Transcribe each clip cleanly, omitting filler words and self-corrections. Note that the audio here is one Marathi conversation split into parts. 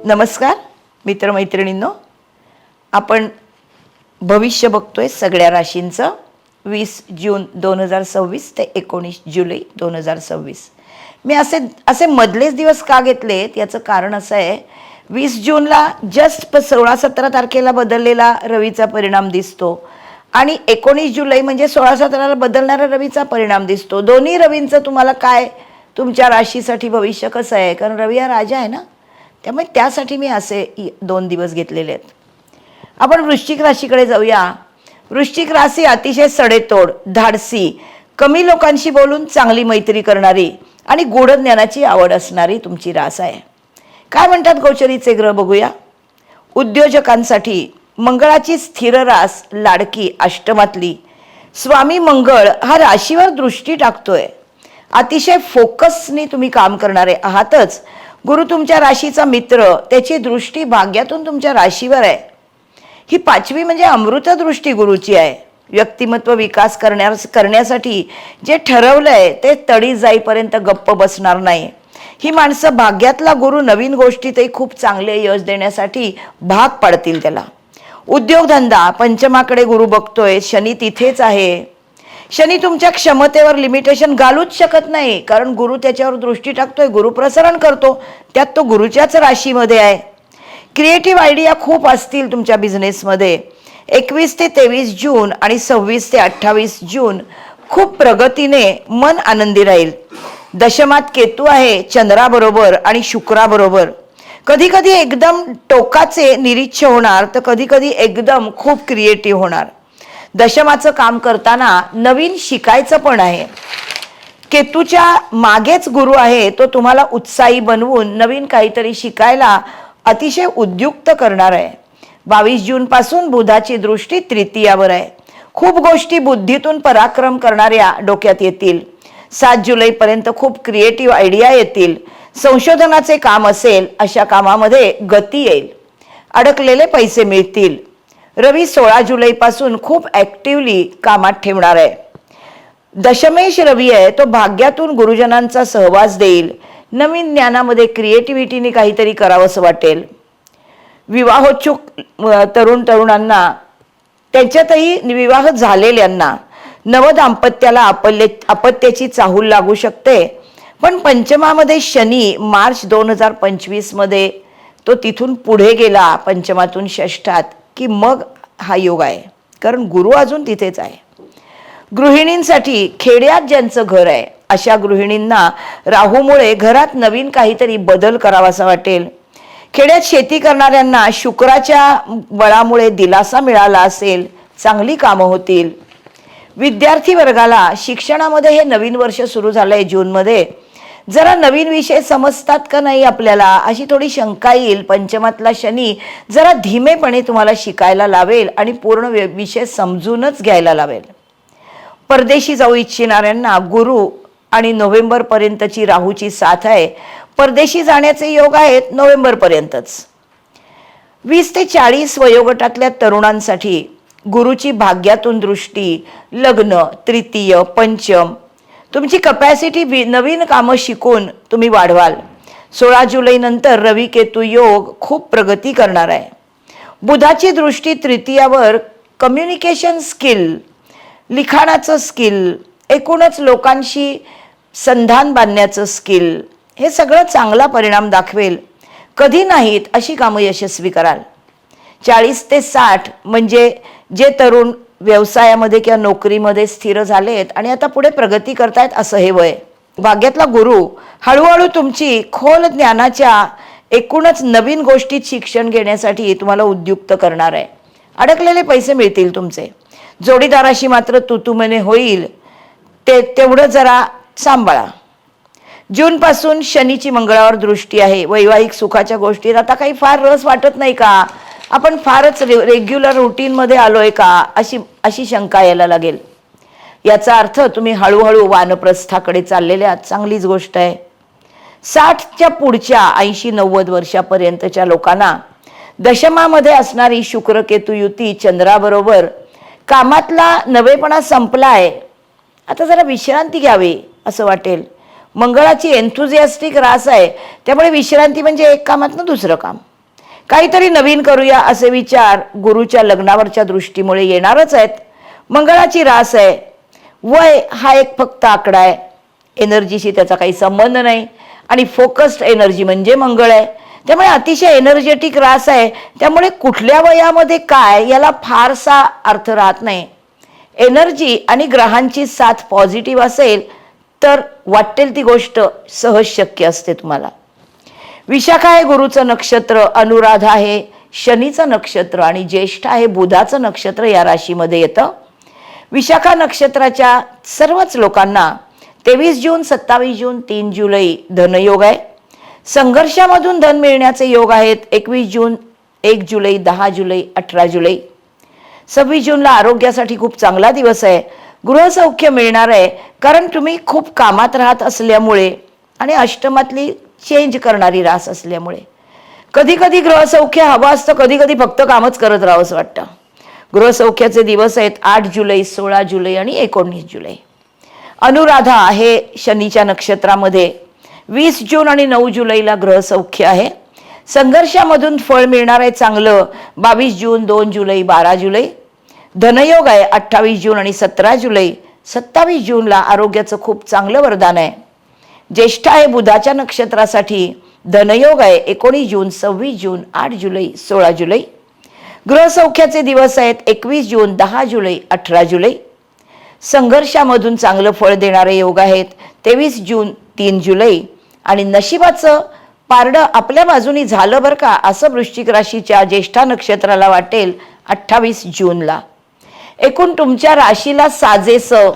नमस्कार मित्रमैत्रिणींनो, आपण भविष्य बघतोय सगळ्या राशींचं 20 जून 2026 ते 19 जुलै 2026. मी असे मधलेच दिवस का घेतलेत याचं कारण असं आहे, 20 जूनला जस्ट 16-17 तारखेला बदललेला रवीचा परिणाम दिसतो आणि 19 जुलै म्हणजे 16-17ला बदलणारा रवीचा परिणाम दिसतो. दोन्ही रवींचं तुम्हाला काय तुमच्या राशीसाठी भविष्य कसं आहे, कारण रवी हा राजा आहे ना, त्यामुळे त्यासाठी मी असे 2 दिवस घेतलेले आहेत. आपण वृश्चिक राशीकडे जाऊया. वृश्चिक राशी अतिशय सडेतोड, धाडसी, कमी लोकांशी बोलून चांगली मैत्री करणारी आणि गूढ ज्ञानाची आवड असणारी तुमची रास आहे. काय म्हणतात गोचरीचे ग्रह बघूया. उद्योजकांसाठी मंगळाची स्थिर रास लाडकी अष्टमातली स्वामी मंगळ हा राशीवर दृष्टी टाकतोय. अतिशय फोकसनी तुम्ही काम करणारे आहातच. गुरु तुमच्या राशीचा मित्र, त्याची दृष्टी भाग्यातून तुमच्या राशीवर आहे. ही 5वी म्हणजे अमृत दृष्टी गुरुची आहे. व्यक्तिमत्व विकास करण्यासाठी जे ठरवलंय ते तडी जाईपर्यंत गप्प बसणार नाही. ही माणसं भाग्यातला गुरु नवीन गोष्टीतही खूप चांगले यश देण्यासाठी भाग पाडतील त्याला. उद्योगधंदा पंचमाकडे गुरु बघतोय. शनी तिथेच आहे. शनी तुमच्या क्षमतेवर लिमिटेशन घालूच शकत नाही, कारण गुरु त्याच्यावर दृष्टी टाकतोय. गुरु प्रसरण करतो, त्यात तो गुरुच्याच राशीमध्ये आहे. क्रिएटिव्ह आयडिया खूप असतील तुमच्या बिझनेसमध्ये. 21 ते 23 जून आणि 26 ते 28 जून खूप प्रगतीने मन आनंदी राहील. दशमात केतू आहे चंद्राबरोबर आणि शुक्राबरोबर. कधी कधी एकदम टोकाचे निरीच्छ होणार, तर कधी कधी एकदम खूप क्रिएटिव्ह होणार. दशमाचं काम करताना नवीन शिकायचं पण आहे. केतूच्या मागेच गुरु आहे, तो तुम्हाला उत्साही बनवून नवीन काहीतरी शिकायला अतिशय उद्युक्त करणार आहे. 22 जून पासून बुधाची दृष्टी तृतीयावर आहे. खूप गोष्टी बुद्धीतून पराक्रम करणाऱ्या डोक्यात येतील. 7 जुलैपर्यंत खूप क्रिएटिव्ह आयडिया येतील. संशोधनाचे काम असेल अशा कामामध्ये गती येईल. अडकलेले पैसे मिळतील. रवी 16 जुलैपासून खूप ॲक्टिव्हली कामात ठेवणार आहे. दशमेश रवी आहे, तो भाग्यातून गुरुजनांचा सहवास देईल. नवीन ज्ञानामध्ये क्रिएटिव्हिटीने काहीतरी करावंसं वाटेल. विवाहोत्सुक तरुणांना, त्याच्यातही विवाह झालेल्यांना नवदाम्पत्याला अपत्याची चाहूल लागू शकते. पण पंचमामध्ये शनी मार्च 2025 मध्ये तो तिथून पुढे गेला पंचमातून षष्ठात की मग हा योग आहे, कारण गुरु अजून तिथेच आहे. गृहिणींसाठी खेड्यात ज्यांचं घर आहे अशा गृहिणींना राहूमुळे घरात नवीन काहीतरी बदल करावासा वाटेल. खेड्यात शेती करणाऱ्यांना शुक्राच्या बळामुळे दिलासा मिळाला असेल. चांगली कामं होतील. विद्यार्थी वर्गाला शिक्षणामध्ये हे नवीन वर्ष सुरू झालंय जूनमध्ये, जरा नवीन विषय समजतात का नाही आपल्याला अशी थोडी शंका येईल. पंचमातला शनी जरा धीमेपणे तुम्हाला शिकायला लावेल आणि पूर्ण विषय समजूनच घ्यायला लावेल. परदेशी जाऊ इच्छिणाऱ्यांना गुरु आणि नोव्हेंबरपर्यंतची राहूची साथ आहे. परदेशी जाण्याचे योग आहेत नोव्हेंबरपर्यंतच. 20 ते 40 वयोगटातल्या तरुणांसाठी गुरुची भाग्यातून दृष्टी, लग्न, तृतीय, पंचम, तुमची कपॅसिटी नवीन कामं शिकून तुम्ही वाढवाल. 16 जुलै नंतर रवी केतू योग खूप प्रगती करणार आहे. बुधाची दृष्टी तृतीयावर कम्युनिकेशन स्किल, लिखाणाचं स्किल, एकूणच लोकांशी संधान बांधण्याचं स्किल, हे सगळं चांगला परिणाम दाखवेल. कधी नाहीत अशी कामं यशस्वी कराल. 40 ते 60 म्हणजे जे तरुण व्यवसायामध्ये किंवा नोकरीमध्ये स्थिर झालेत आणि आता पुढे प्रगती करतायत असं हे वय. भाग्यातला गुरु हळूहळू तुमची खोल ज्ञानाच्या एकूणच नवीन गोष्टीत शिक्षण घेण्यासाठी तुम्हाला उद्युक्त करणार आहे. अडकलेले पैसे मिळतील तुमचे. जोडीदाराशी मात्र तुतुमने होईल, तेवढं जरा सांभाळा. जूनपासून शनीची मंगळावर दृष्टी आहे. वैवाहिक सुखाच्या गोष्टीत आता काही फार रस वाटत नाही का? आपण फारच रेग्युलर रुटीनमध्ये आलोय का अशी शंका यायला लागेल. याचा अर्थ तुम्ही हळूहळू वानप्रस्थाकडे चाललेले आहात. चांगलीच गोष्ट आहे. 60च्या पुढच्या 80-90 वर्षापर्यंतच्या लोकांना दशमामध्ये असणारी शुक्र-केतू युती चंद्राबरोबर कामातला नवेपणा संपलाय, आता जरा विश्रांती घ्यावी असं वाटेल. मंगळाची एन्थुझियास्टिक रास आहे, त्यामुळे विश्रांती म्हणजे एक कामातनं दुसरं काम. काहीतरी नवीन करूया असे विचार गुरुच्या लग्नावरच्या दृष्टीमुळे येणारच आहेत. मंगळाची रास आहे. वय हा एक फक्त आकडा आहे, एनर्जीशी त्याचा काही संबंध नाही. आणि फोकस्ड एनर्जी म्हणजे मंगळ आहे. त्यामुळे अतिशय एनर्जेटिक रास आहे. त्यामुळे कुठल्या वयामध्ये काय याला फारसा अर्थ राहत नाही. एनर्जी आणि ग्रहांची साथ पॉझिटिव्ह असेल तर वाटेल ती गोष्ट सहज शक्य असते तुम्हाला. विशाखा आहे गुरुचं नक्षत्र, अनुराधा आहे शनीचं नक्षत्र आणि ज्येष्ठ आहे बुधाचं नक्षत्र या राशीमध्ये येतं. विशाखा नक्षत्राच्या सर्वच लोकांना 23 जून, 27 जून, 3 जुलै धनयोग आहे. संघर्षामधून धन मिळण्याचे योग आहेत. 21 जून, 1 जुलै, 10 जुलै, 18 जुलै. 26 जूनला आरोग्यासाठी खूप चांगला दिवस आहे. गृहसौख्य मिळणार आहे, कारण तुम्ही खूप कामात राहत असल्यामुळे आणि अष्टमातली चेंज करणारी रास असल्यामुळे कधी कधी गृहसौख्य हवं असतं, कधी कधी फक्त कामच करत राहावंसं वाटतं. गृहसौख्याचे दिवस आहेत 8 जुलै, 16 जुलै आणि 19 जुलै. अनुराधा आहे शनीच्या नक्षत्रामध्ये. 20 जून आणि 9 जुलैला ग्रहसौख्य आहे. संघर्षामधून फळ मिळणार आहे चांगलं. 22 जून, 2 जुलै, 12 जुलै. धनयोग आहे 28 जून आणि 17 जुलै. 27 जूनला आरोग्याचं खूप चांगलं वरदान आहे. ज्येष्ठ आहे बुधाच्या नक्षत्रासाठी. धनयोग आहे 19 जून, 26 जून, 8 जुलै, 16 जुलै. गृहसौख्याचे दिवस आहेत 21 जून, 10 जुलै, 18 जुलै. संघर्षामधून चांगलं फळ देणारे योग आहेत 23 जून, 3 जुलै. आणि नशिबाचं पारडं आपल्या बाजूनी झालं बरं का असं वृश्चिक राशीच्या ज्येष्ठा नक्षत्राला वाटेल 28 जूनला. एकूण तुमच्या राशीला साजेसं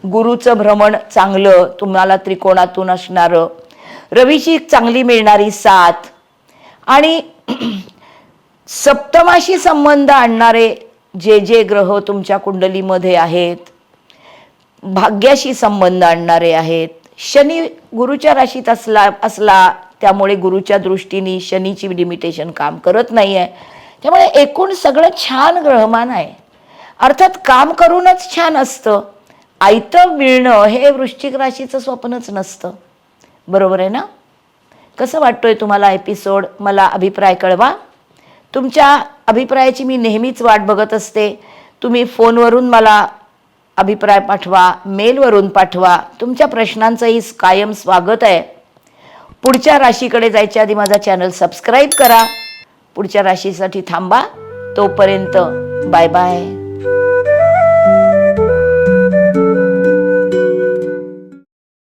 गुरुचं भ्रमण चांगलं, तुम्हाला त्रिकोणातून असणारं, रवीची चांगली मिळणारी साथ आणि सप्तमाशी संबंध आणणारे जे जे ग्रह तुमच्या कुंडलीमध्ये आहेत, भाग्याशी संबंध आणणारे आहेत. शनी गुरुच्या राशीत असला त्यामुळे गुरुच्या दृष्टीने शनीची लिमिटेशन काम करत नाही आहे. त्यामुळे एकूण सगळं छान ग्रहमान आहे. अर्थात काम करूनच छान असतं, आयतं मिळणं हे वृश्चिक राशीचं स्वप्नच नसतं. बरोबर आहे ना? कसं वाटतोय तुम्हाला एपिसोड? मला अभिप्राय कळवा. तुमच्या अभिप्रायाची मी नेहमीच वाट बघत असते. तुम्ही फोनवरून मला अभिप्राय पाठवा, मेलवरून पाठवा. तुमच्या प्रश्नांचंही कायम स्वागत आहे. पुढच्या राशीकडे जायच्या आधी माझा चॅनल सबस्क्राईब करा. पुढच्या राशीसाठी थांबा. तोपर्यंत बाय बाय.